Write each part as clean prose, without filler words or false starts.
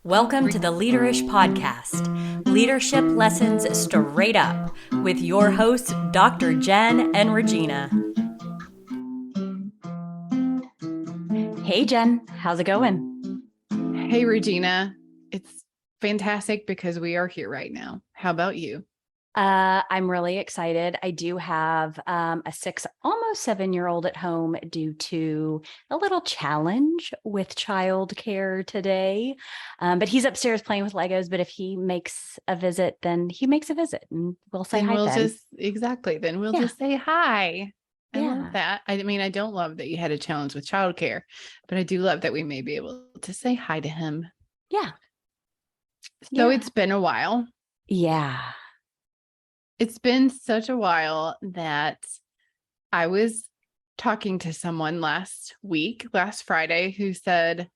Welcome to the Leaderish Podcast, leadership lessons straight up, with your hosts, Dr. Jen and Regina. Hey, Jen, how's it going? Hey, Regina. It's fantastic because we are here right now. How about you? I'm really excited. I do have a almost 7-year-old at home due to a little challenge with childcare today. But he's upstairs playing with Legos. But if he makes a visit, then he makes a visit and we'll say hi then. Then we'll just say hi. I love that. I mean, I don't love that you had a challenge with childcare, but I do love that we may be able to say hi to him. Yeah. So it's been a while. Yeah. It's been such a while that I was talking to someone last Friday, who said,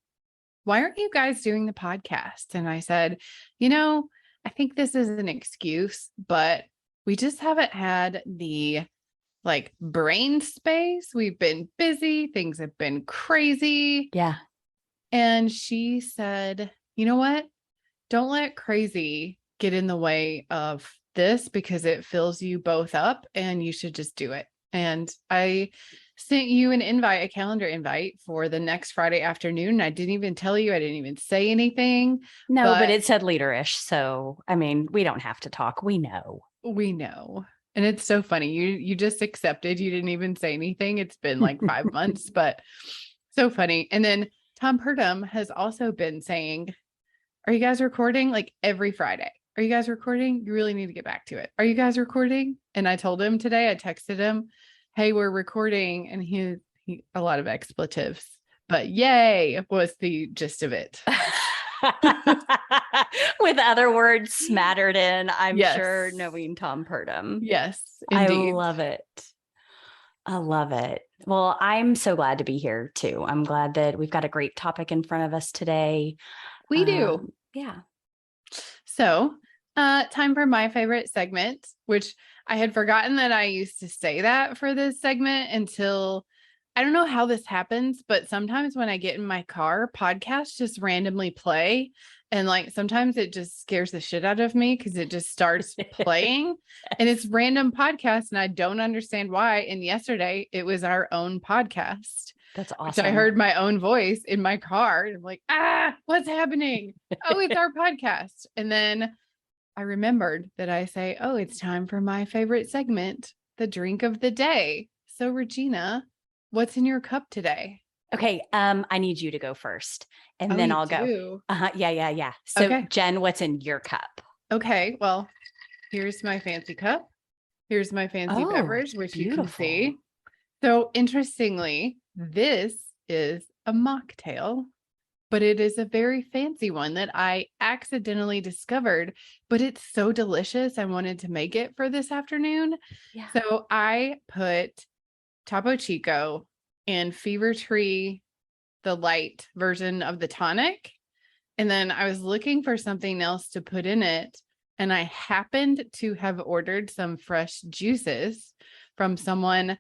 "Why aren't you guys doing the podcast?" And I said, I think this is an excuse, but we just haven't had the brain space. We've been busy. Things have been crazy. Yeah. And she said, "You know what? Don't let crazy get in the way of this because it fills you both up and you should just do it." And I sent you a calendar invite for the next Friday afternoon. I didn't even tell you, I didn't even say anything. No, but it said leaderish. So, I mean, we don't have to talk. We know. And it's so funny. You just accepted. You didn't even say anything. It's been like 5 months, but so funny. And then Tom Purdom has also been saying, "Are you guys recording?" Like every Friday. "Are you guys recording? You really need to get back to it. Are you guys recording?" And I told him today, I texted him, "Hey, we're recording." And he a lot of expletives, but yay was the gist of it. With other words smattered in, I'm sure, knowing Tom Purdom. Yes, indeed. I love it. I love it. Well, I'm so glad to be here too. I'm glad that we've got a great topic in front of us today. We do. Yeah. So, time for my favorite segment, which I had forgotten that I used to say that for this segment until I don't know how this happens, but sometimes when I get in my car, podcasts just randomly play. And sometimes it just scares the shit out of me because it just starts playing and it's random podcasts and I don't understand why. And yesterday it was our own podcast. That's awesome. Which I heard my own voice in my car. And I'm like, what's happening? Oh, it's our podcast. And then I remembered that I say, "Oh, it's time for my favorite segment, the drink of the day." So Regina, what's in your cup today? Okay. I need you to go first and then I'll go. Yeah. So okay. Jen, what's in your cup? Okay. Well, here's my fancy cup. Here's my fancy beverage, which beautiful. You can see. So interestingly, this is a mocktail, but it is a very fancy one that I accidentally discovered, but it's so delicious. I wanted to make it for this afternoon. Yeah. So I put Topo Chico and Fever Tree, the light version of the tonic. And then I was looking for something else to put in it. And I happened to have ordered some fresh juices from someone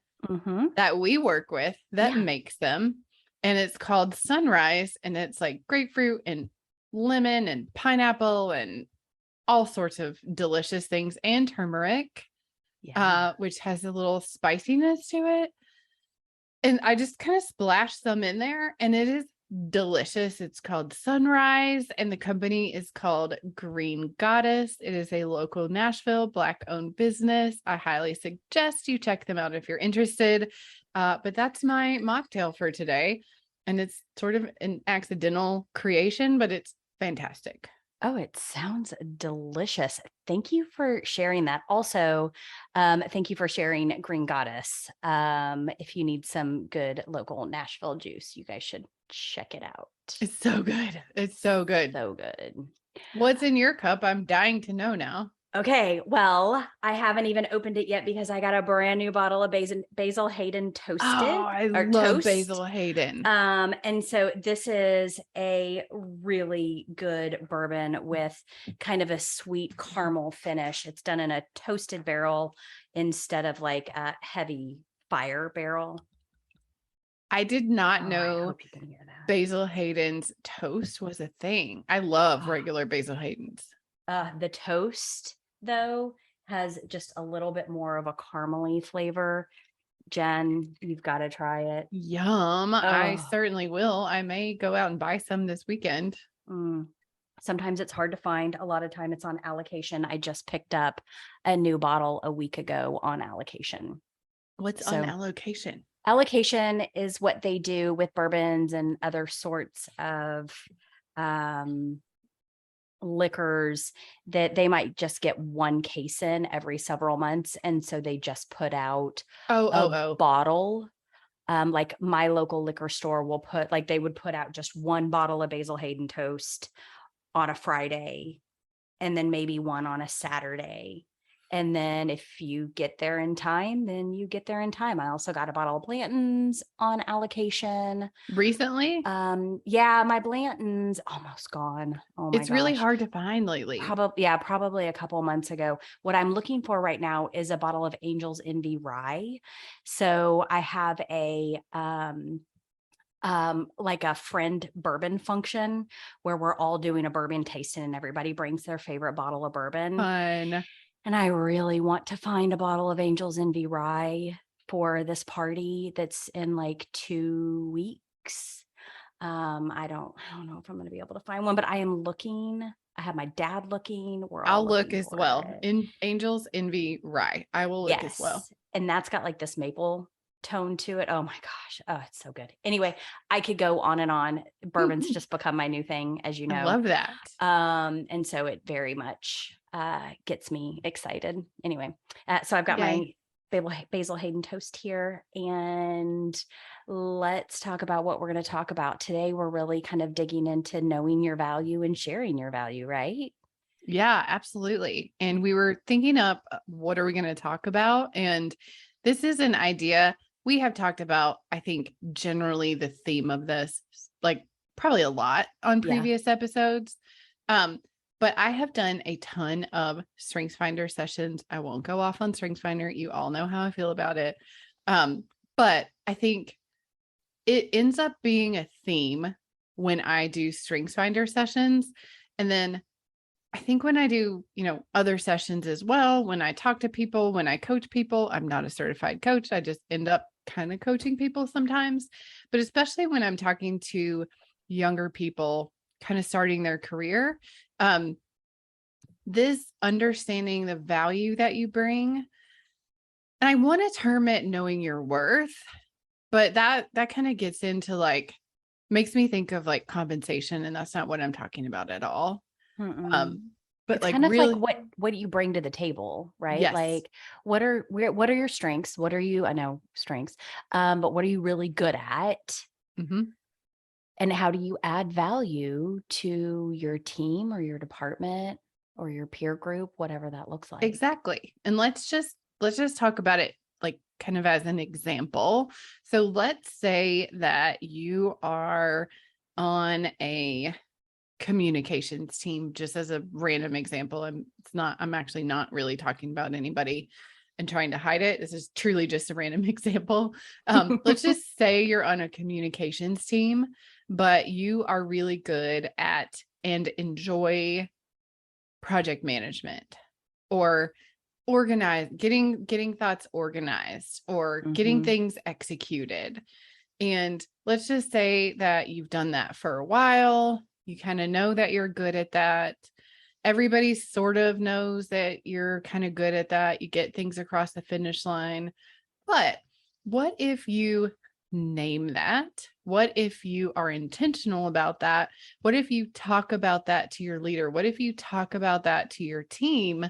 that we work with that makes them. And it's called Sunrise. And it's like grapefruit and lemon and pineapple and all sorts of delicious things, and turmeric, which has a little spiciness to it. And I just kind of splashed some in there and it is delicious. It's called Sunrise and the company is called Green Goddess. It is a local Nashville Black-owned business. I highly suggest you check them out if you're interested. But that's my mocktail for today. And it's sort of an accidental creation, but it's fantastic. Oh, it sounds delicious. Thank you for sharing that. Also, thank you for sharing Green Goddess. If you need some good local Nashville juice, you guys should check it out. It's so good. It's so good. So good. What's in your cup? I'm dying to know now. Okay, well, I haven't even opened it yet because I got a brand new bottle of Basil Hayden toasted. Oh, I love Basil Hayden. And so this is a really good bourbon with kind of a sweet caramel finish. It's done in a toasted barrel instead of like a heavy fire barrel. I did not Oh, I know hope you can hear that. Basil Hayden's toast was a thing. I love regular Basil Hayden's. The toast, though, has just a little bit more of a caramely flavor. Jen, you've got to try it. Yum. I Oh, certainly will. I may go out and buy some this weekend. sometimes it's hard to find. A lot of time it's on allocation. I just picked up a new bottle a week ago on allocation. What's on So allocation? allocation is what they do with bourbons and other sorts of liquors that they might just get one case in every several months. And so they just put out a Oh. bottle. Like my local liquor store will put, like, they would put out just one bottle of Basil Hayden toast on a Friday and then maybe one on a Saturday. And then if you get there in time, then you get there in time. I also got a bottle of Blanton's on allocation. Recently? Yeah, my Blanton's almost gone. Oh my It's really gosh. hard to find lately. Probably a couple months ago. What I'm looking for right now is a bottle of Angel's Envy rye. So I have a like a friend bourbon function where we're all doing a bourbon tasting and everybody brings their favorite bottle of bourbon. Fun. And I really want to find a bottle of Angel's Envy rye for this party that's in like 2 weeks. I don't know if I'm going to be able to find one, but I am looking. I have my dad looking. We're all I'll look looking as for well. it. In Angels Envy Rye. I will look as well. Yes. And that's got like this maple tone to it. Oh my gosh. Oh, it's so good. Anyway, I could go on and on. Bourbon's just become my new thing, as you I know. love that. And so it very much gets me excited. Anyway, so I've got Yay. my Basil Hayden toast here, and let's talk about what we're going to talk about today. We're really kind of digging into knowing your value and sharing your value, right? Yeah, absolutely. And we were thinking up what are we going to talk about? And this is an idea we have talked about, I think, generally the theme of this, like probably a lot on previous episodes. But I have done a ton of StrengthsFinder sessions. I won't go off on StrengthsFinder. You all know how I feel about it. But I think it ends up being a theme when I do StrengthsFinder sessions. And then I think when I do, other sessions as well, when I talk to people, when I coach people, I'm not a certified coach. I just end up kind of coaching people sometimes, but especially when I'm talking to younger people kind of starting their career, this understanding the value that you bring, and I want to term it knowing your worth, but that kind of gets into like, makes me think of like compensation, and that's not what I'm talking about at all. But it's like kind of really, like what do you bring to the table, right? yes. Like what are your strengths? What are you, I know strengths, but what are you really good at? Mm-hmm. And how do you add value to your team or your department or your peer group, whatever that looks like? Exactly. And let's just talk about it like kind of as an example. So let's say that you are on a communications team, just as a random example. I'm actually not really talking about anybody and trying to hide it. This is truly just a random example. Let's just say you're on a communications team, but you are really good at and enjoy project management or getting thoughts organized or getting things executed. And let's just say that you've done that for a while. You kind of know that you're good at that. Everybody sort of knows that you're kind of good at that. You get things across the finish line. But what if you name that? What if you are intentional about that? What if you talk about that to your leader? What if you talk about that to your team?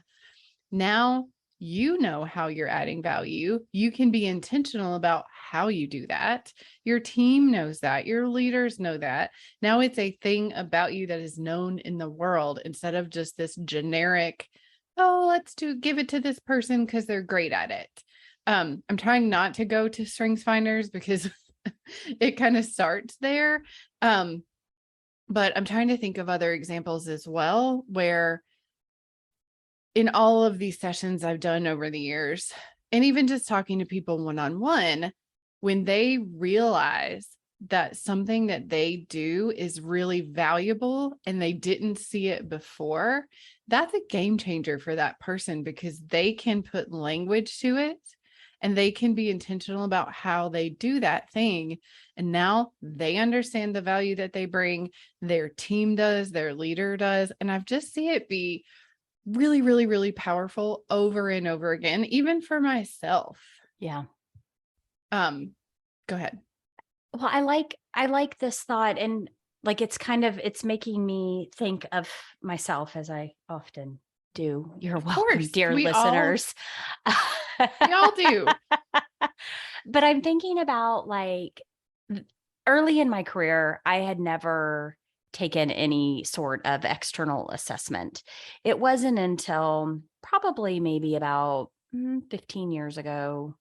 Now you know how you're adding value. You can be intentional about how you do that. Your team knows that. Your leaders know that. Now it's a thing about you that is known in the world instead of just this generic, oh, give it to this person because they're great at it. I'm trying not to go to strengths finders because it kind of starts there. But I'm trying to think of other examples as well, where in all of these sessions I've done over the years, and even just talking to people one-on-one, when they realize that something that they do is really valuable and they didn't see it before, that's a game changer for that person because they can put language to it and they can be intentional about how they do that thing. And now they understand the value that they bring, their team does, their leader does. And I've just seen it be really, really, really powerful over and over again, even for myself. Yeah. Go ahead. Well, I like this thought, and like it's making me think of myself as I often do. You're Of welcome, course, dear listeners. we all do. But I'm thinking about like early in my career, I had never taken any sort of external assessment. It wasn't until probably maybe about 15 years ago,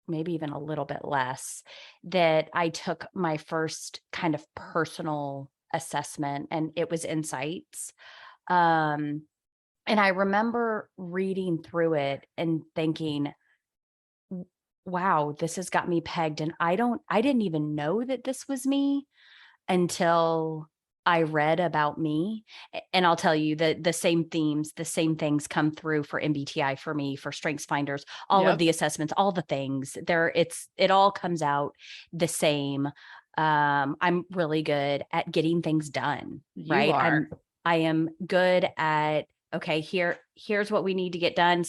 maybe even a little bit less, that I took my first kind of personal assessment, and it was Insights. Um, and I remember reading through it and thinking, wow, this has got me pegged. And I didn't even know that this was me until I read about me. And I'll tell you that the same themes, the same things come through for MBTI for me, for Strengths Finders, all of the assessments, all the things there. It all comes out the same. I'm really good at getting things done, right? I am good at, okay, here's what we need to get done.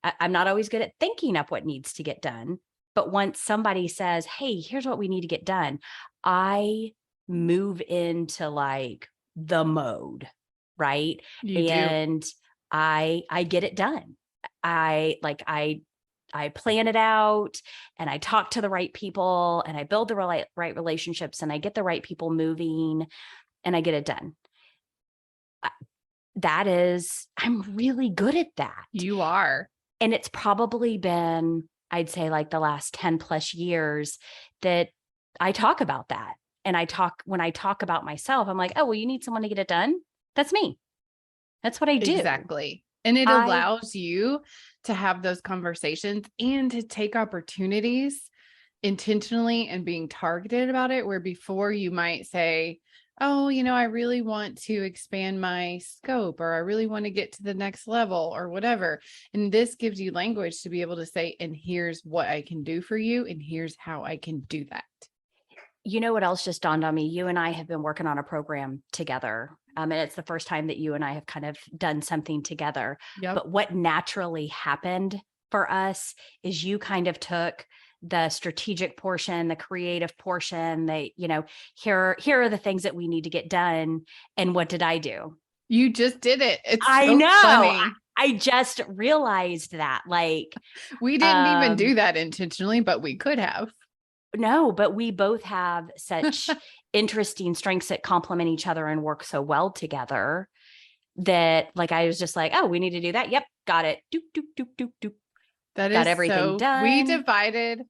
I'm not always good at thinking up what needs to get done. But once somebody says, hey, here's what we need to get done, I move into like the mode, right? And I get it done. I plan it out and I talk to the right people and I build the right relationships and I get the right people moving and I get it done. I'm really good at that. You are. And it's probably been, I'd say, like the last 10 plus years that I talk about that. And when I talk about myself, I'm like, oh, well, you need someone to get it done. That's me. That's what I do. Exactly. And it allows you to have those conversations and to take opportunities intentionally and being targeted about it, where before you might say, oh, I really want to expand my scope, or I really want to get to the next level or whatever. And this gives you language to be able to say, and here's what I can do for you. And here's how I can do that. You know what else just dawned on me? You and I have been working on a program together. And it's the first time that you and I have kind of done something together. Yep. But what naturally happened for us is you kind of took the strategic portion, the creative portion, here are the things that we need to get done. And what did I do? You just did it. I know. Funny. I just realized that, like, we didn't even do that intentionally, but we could have. No, but we both have such interesting strengths that complement each other and work so well together that, like, I was just like, oh, we need to do that. Yep. Got it. Doop, doop, doop, doop, doop. That got is everything done. We divided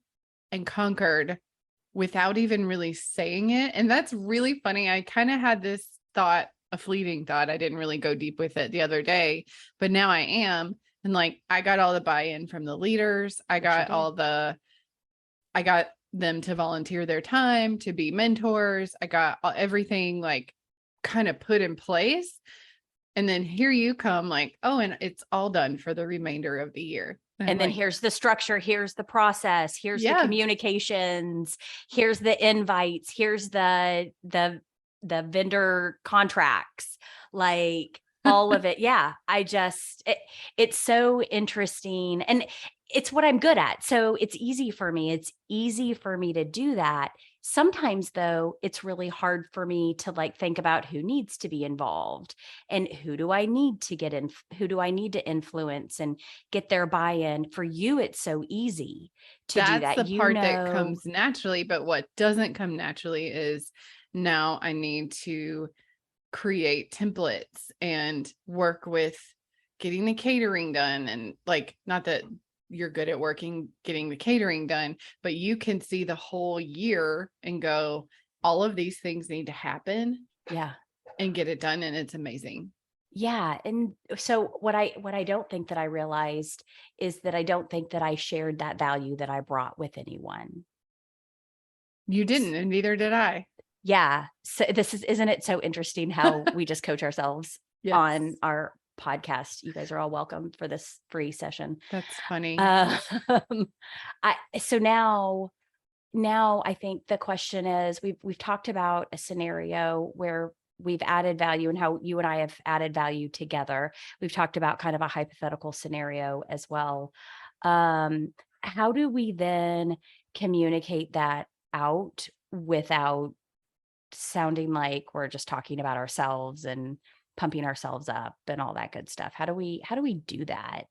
and conquered without even really saying it. And that's really funny. I kind of had this thought, a fleeting thought. I didn't really go deep with it the other day, but now I am. And like, I got all the buy-in from the leaders. I got them to volunteer their time to be mentors. I got everything like kind of put in place. And then here you come like, oh, and it's all done for the remainder of the year. And then here's the structure. Here's the process. Here's the communications. Here's the invites. Here's the vendor contracts, like all of it. Yeah. It's so interesting. And it's what I'm good at. So it's easy for me. It's easy for me to do that. Sometimes though, it's really hard for me to like think about who needs to be involved and who do I need to influence and get their buy-in. For you, it's so easy to do that. That's the part that comes naturally, but what doesn't come naturally is now I need to create templates and work with getting the catering done. And like, not that you're good at getting the catering done, but you can see the whole year and go, all of these things need to happen. Yeah. And get it done. And it's amazing. Yeah. And so what I don't think that I realized is that I don't think that I shared that value that I brought with anyone. You didn't, and neither did I. Yeah. So isn't it so interesting how we just coach ourselves Yes. on our podcast? You guys are all welcome for this free session. That's funny. Um, so now I think the question is we've talked about a scenario where we've added value and how you and I have added value together. We've talked about kind of a hypothetical scenario as well. How do we then communicate that out without sounding like we're just talking about ourselves and pumping ourselves up and all that good stuff? How do we do that?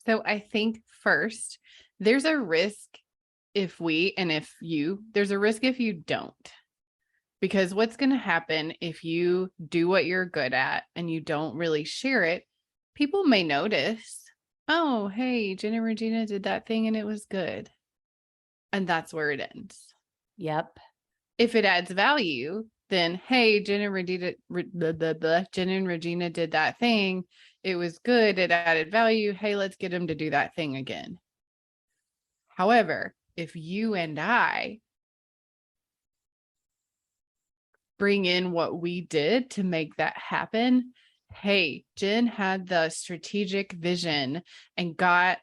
So I think first, there's a risk there's a risk if you don't. Because what's going to happen if you do what you're good at and you don't really share it, people may notice, oh, hey, Jen and Regina did that thing and it was good. And that's where it ends. Yep. If it adds value, then, hey, Jen and Regina did that thing. It was good. It added value. Hey, let's get them to do that thing again. However, if you and I bring in what we did to make that happen. Hey, Jen had the strategic vision and got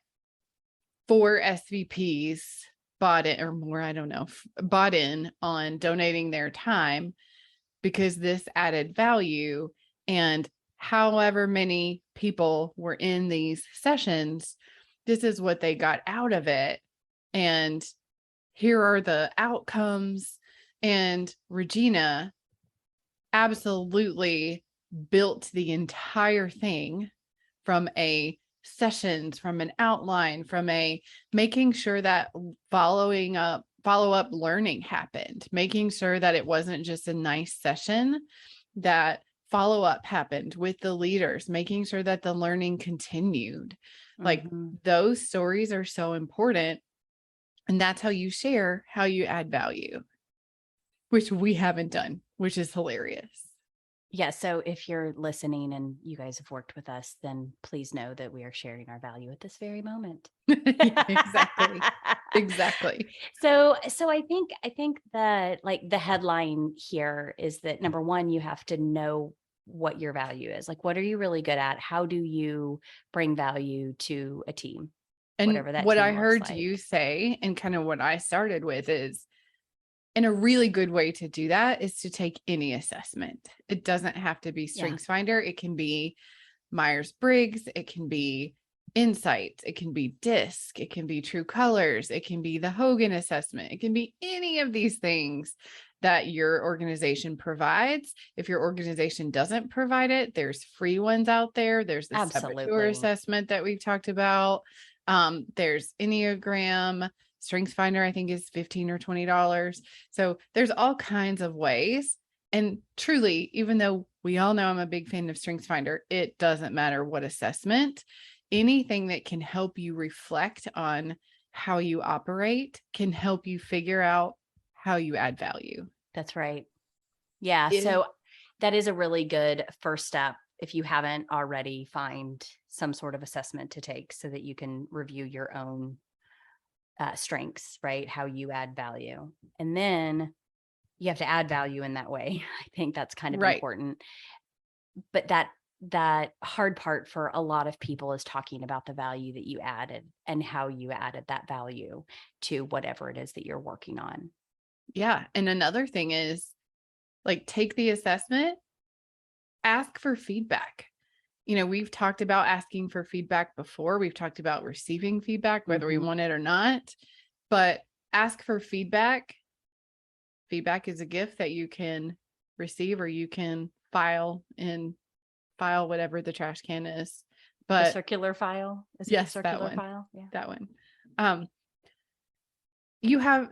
4 SVPs bought it or more, I don't know, bought in on donating their time because this added value. And however many people were in these sessions, this is what they got out of it. And here are the outcomes. And Regina absolutely built the entire thing from a sessions, from an outline, from a making sure that follow up learning happened, making sure that it wasn't just a nice session, that follow up happened with the leaders, making sure that the learning continued. Like those stories are so important. And that's how you share, how you add value, which we haven't done, which is hilarious. Yeah. So if you're listening and you guys have worked with us, then please know that we are sharing our value at this very moment. Yeah, exactly. Exactly. So I think that like the headline here is that number one, you have to know what your value is. Like, what are you really good at? How do you bring value to a team? And Whatever that what I team looks heard you like. say, and kind of what I started with is, and a really good way to do that is to take any assessment. It doesn't have to be StrengthsFinder. It can be Myers-Briggs. It can be Insights. It can be DISC. It can be True Colors. It can be the Hogan assessment. It can be any of these things that your organization provides. If your organization doesn't provide it, there's free ones out there. There's the Saboteur assessment that we've talked about. There's Enneagram. StrengthsFinder, I think, is $15 or $20. So there's all kinds of ways. And truly, even though we all know I'm a big fan of StrengthsFinder, it doesn't matter what assessment. Anything that can help you reflect on how you operate can help you figure out how you add value. That's right. Yeah. So that is a really good first step. If you haven't already, find some sort of assessment to take so that you can review your own strengths, right? How you add value. And then you have to add value in that way. I think that's kind of important. But that hard part for a lot of people is talking about the value that you added and how you added that value to whatever it is that you're working on. Yeah. And another thing is, like, take the assessment, ask for feedback. You know, we've talked about asking for feedback before. We've talked about receiving feedback, whether we want it or not, but ask for feedback. Feedback is a gift that you can receive, or you can file whatever the trash can is. But the circular file? Is it the circular file? Yeah. That one.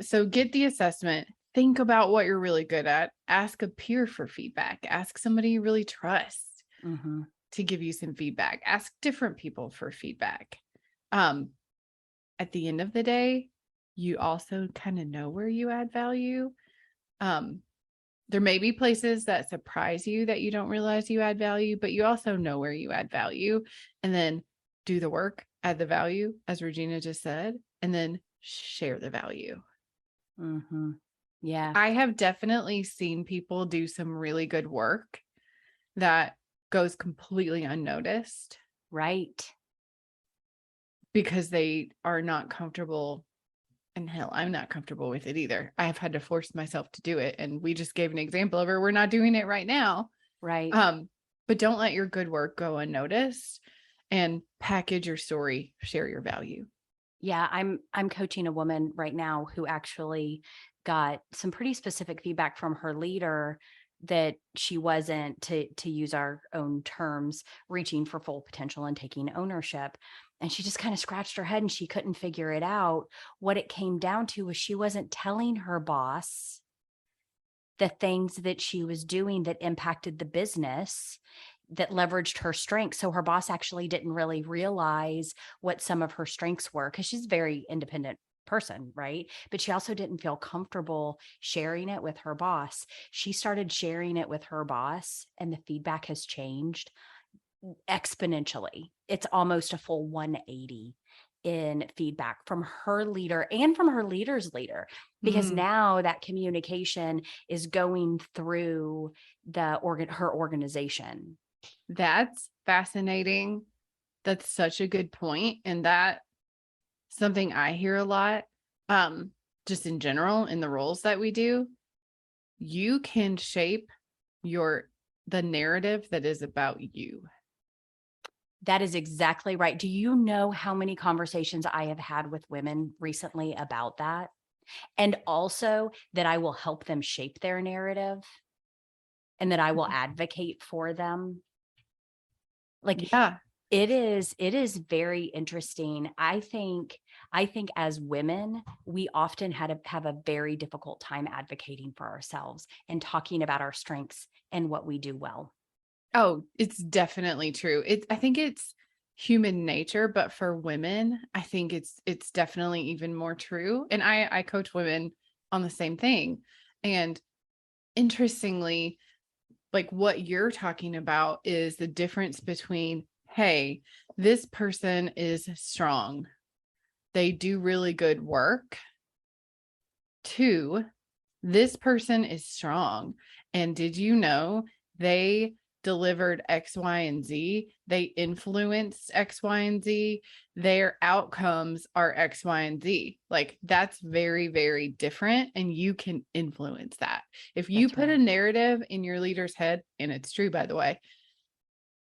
So get the assessment, think about what you're really good at, ask a peer for feedback, ask somebody you really trust to give you some feedback, ask different people for feedback. At the end of the day, you also kind of know where you add value. There may be places that surprise you that you don't realize you add value, but you also know where you add value, and then do the work, add the value, as Regina just said, and then share the value. Mm-hmm. Yeah. I have definitely seen people do some really good work that goes completely unnoticed. Right. Because they are not comfortable. And hell, I'm not comfortable with it either. I have had to force myself to do it. And we just gave an example of it. We're not doing it right now. Right. But don't let your good work go unnoticed, and package your story, share your value. Yeah, I'm coaching a woman right now who actually got some pretty specific feedback from her leader that she wasn't, to use our own terms, reaching for full potential and taking ownership. And she just kind of scratched her head and she couldn't figure it out. What it came down to was she wasn't telling her boss the things that she was doing that impacted the business, that leveraged her strengths. So her boss actually didn't really realize what some of her strengths were, because she's a very independent person, right? But she also didn't feel comfortable sharing it with her boss. She started sharing it with her boss, and the feedback has changed exponentially. It's almost a full 180 in feedback from her leader and from her leader's leader, because now that communication is going through her organization. That's fascinating. That's such a good point. And that something I hear a lot, just in general in the roles that we do. You can shape the narrative that is about you. That is exactly right. Do you know how many conversations I have had with women recently about that? And also that I will help them shape their narrative and that I will advocate for them. Like, Yeah. it is very interesting. I think as women, we often have a very difficult time advocating for ourselves and talking about our strengths and what we do well. Oh, it's definitely true. I think it's human nature, but for women, I think it's definitely even more true. And I coach women on the same thing. And interestingly, like what you're talking about is the difference between, hey, this person is strong. They do really good work. Two, this person is strong. And did you know they delivered X, Y, and Z? They influenced X, Y, and Z. Their outcomes are X, Y, and Z. Like that's very, very different. And you can influence that. If you That's put a right. narrative in your leader's head, and it's true, by the way,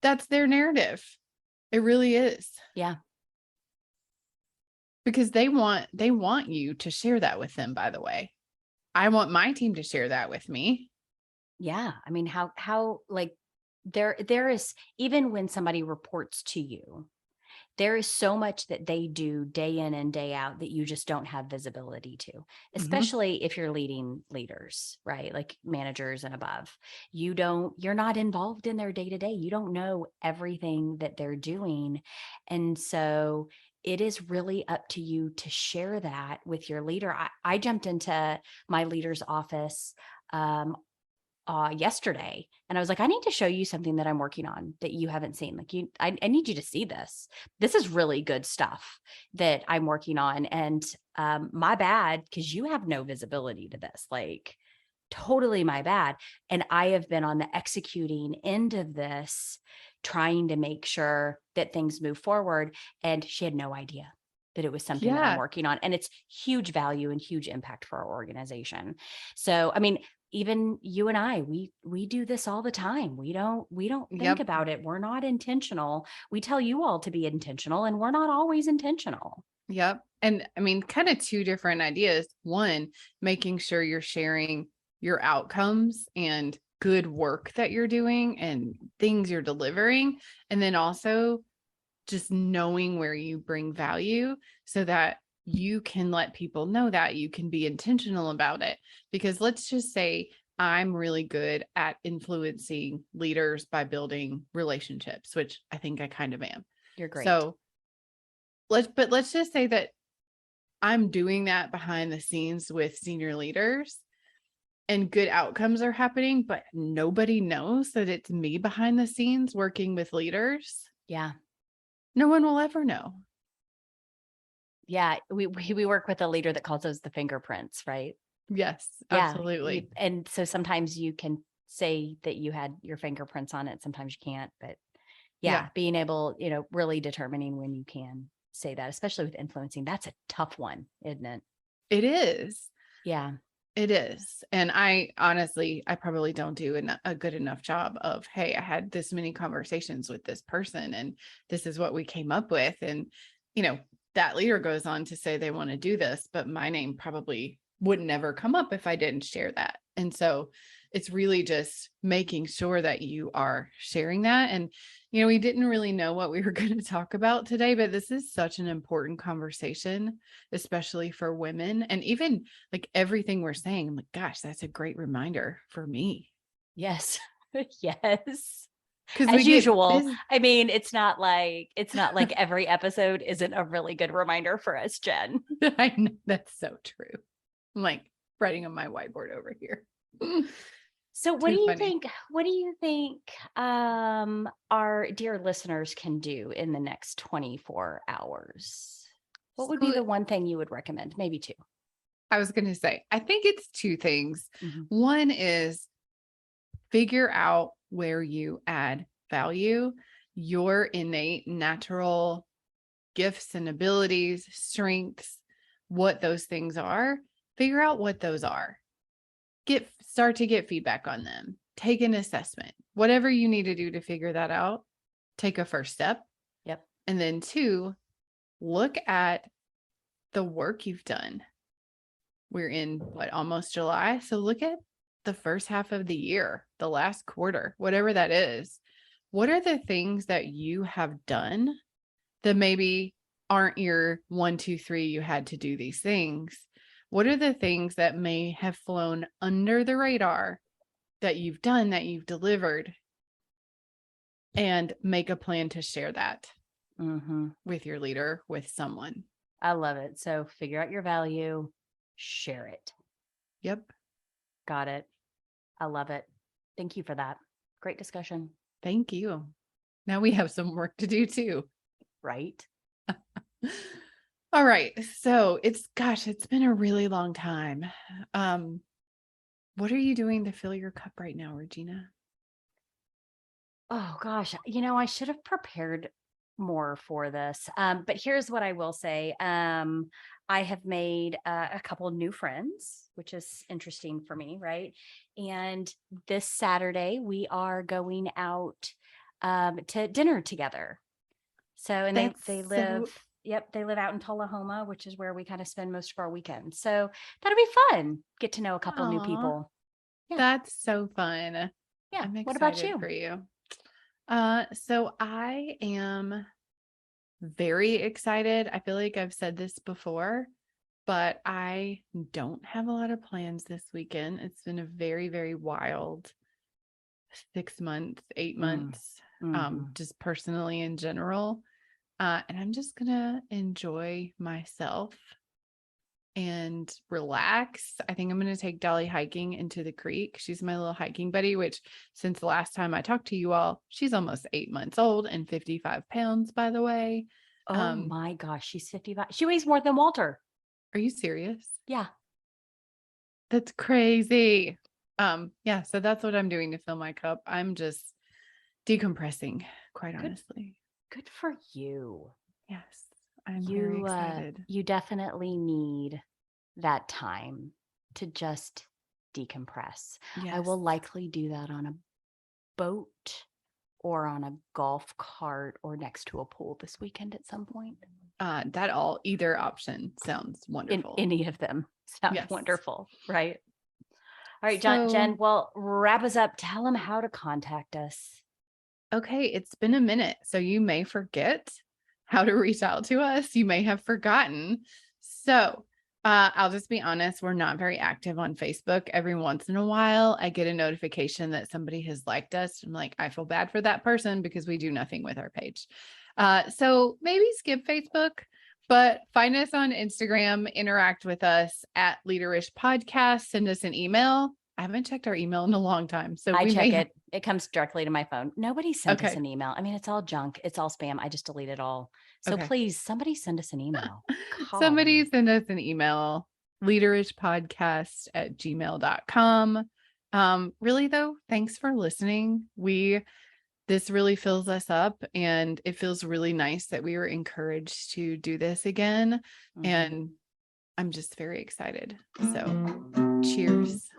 that's their narrative. It really is. Yeah. Because they want you to share that with them, by the way. I want my team to share that with me. Yeah. I mean, how like there is, even when somebody reports to you, there is so much that they do day in and day out that you just don't have visibility to, Mhm. especially if you're leading leaders, right? Like managers and above. You're not involved in their day to day. You don't know everything that they're doing. And so it is really up to you to share that with your leader. I jumped into my leader's office um, yesterday, and I was like, I need to show you something that I'm working on that you haven't seen. Like, I need you to see this. This is really good stuff that I'm working on. And my bad, because you have no visibility to this. Like, totally my bad. And I have been on the executing end of this, trying to make sure that things move forward. And she had no idea that it was something that I'm Yeah. working on. And it's huge value and huge impact for our organization. So, I mean, even you and I, we do this all the time. We don't think Yep. about it. We're not intentional. We tell you all to be intentional, and we're not always intentional. Yep. And I mean, kind of two different ideas. One, making sure you're sharing your outcomes and good work that you're doing and things you're delivering. And then also just knowing where you bring value so that you can let people know that you can be intentional about it. Because let's just say I'm really good at influencing leaders by building relationships, which I think I kind of am. You're great. So let's just say that I'm doing that behind the scenes with senior leaders. and good outcomes are happening, but nobody knows that it's me behind the scenes working with leaders, Yeah. no one will ever know. Yeah. We work with a leader that calls those the fingerprints, right? Yes, Yeah. absolutely. And so sometimes you can say that you had your fingerprints on it. Sometimes you can't, but yeah, being able, really determining when you can say that, especially with influencing, that's a tough one, isn't it? It is. Yeah. It is. And I honestly, I probably don't do a good enough job of, hey, I had this many conversations with this person and this is what we came up with. And, that leader goes on to say they want to do this, but my name probably would never come up if I didn't share that. And so it's really just making sure that you are sharing that. And, we didn't really know what we were going to talk about today, but this is such an important conversation, especially for women. And even like everything we're saying, I'm like, gosh, that's a great reminder for me. Yes. Yes. Because As usual. I mean, it's not like every episode isn't a really good reminder for us, Jen. I know, that's so true. I'm like writing on my whiteboard over here. So what do you think our dear listeners can do in the next 24 hours? What would be the one thing you would recommend? Maybe two. I was going to say, I think it's two things. Mm-hmm. One is figure out where you add value, your innate natural gifts and abilities, strengths, what those things are. Figure out what those are. Start to get feedback on them. Take an assessment. Whatever you need to do to figure that out, take a first step. Yep. And then two, look at the work you've done. We're in almost July. So look at the first half of the year, the last quarter, whatever that is. What are the things that you have done that maybe aren't your 1, 2, 3, you had to do these things? What are the things that may have flown under the radar that you've done, that you've delivered? And make a plan to share that with your leader, with someone. I love it. So figure out your value, share it. Yep. Got it. I love it. Thank you for that. Great discussion. Thank you. Now we have some work to do too. Right. All right. So it's been a really long time. What are you doing to fill your cup right now, Regina? Oh gosh, I should have prepared more for this. But here's what I will say. I have made a couple new friends, which is interesting for me, right? And this Saturday we are going out to dinner together. So, and they live, they live out in Tullahoma, which is where we kind of spend most of our weekends. So that'll be fun. Get to know a couple new people. Yeah. That's so fun. Yeah. I'm excited what about you? For you. So I am very excited. I feel like I've said this before, but I don't have a lot of plans this weekend. It's been a very, very wild 6 months, 8 months, just personally in general. And I'm just gonna enjoy myself and relax. I think I'm going to take Dolly hiking into the creek. She's my little hiking buddy, which since the last time I talked to you all, she's almost 8 months old and 55 pounds, by the way. Oh my gosh, she's 55. She weighs more than Walter. Are you serious? Yeah. That's crazy. Yeah, so that's what I'm doing to fill my cup. I'm just decompressing, quite honestly. Good for you. Yes. I'm very excited. You definitely need that time to just decompress. Yes. I will likely do that on a boat or on a golf cart or next to a pool this weekend at some point. Either option sounds wonderful. Any of them sound wonderful, right? All right, Jen, well, wrap us up. Tell them how to contact us. Okay, it's been a minute, so you may forget how to reach out to us. You may have forgotten. So I'll just be honest, we're not very active on Facebook. Every once in a while, I get a notification that somebody has liked us. I'm like, I feel bad for that person because we do nothing with our page. So maybe skip Facebook, but find us on Instagram, interact with us at Leaderish Podcast, send us an email. I haven't checked our email in a long time. So I check it. It comes directly to my phone. Nobody sent us Okay. an email. I mean, it's all junk. It's all spam. I just delete it all. So Okay. please, somebody send us an email. Somebody send us an email, leaderishpodcast@gmail.com. Really though, thanks for listening. This really fills us up, and it feels really nice that we were encouraged to do this again. And I'm just very excited. So cheers.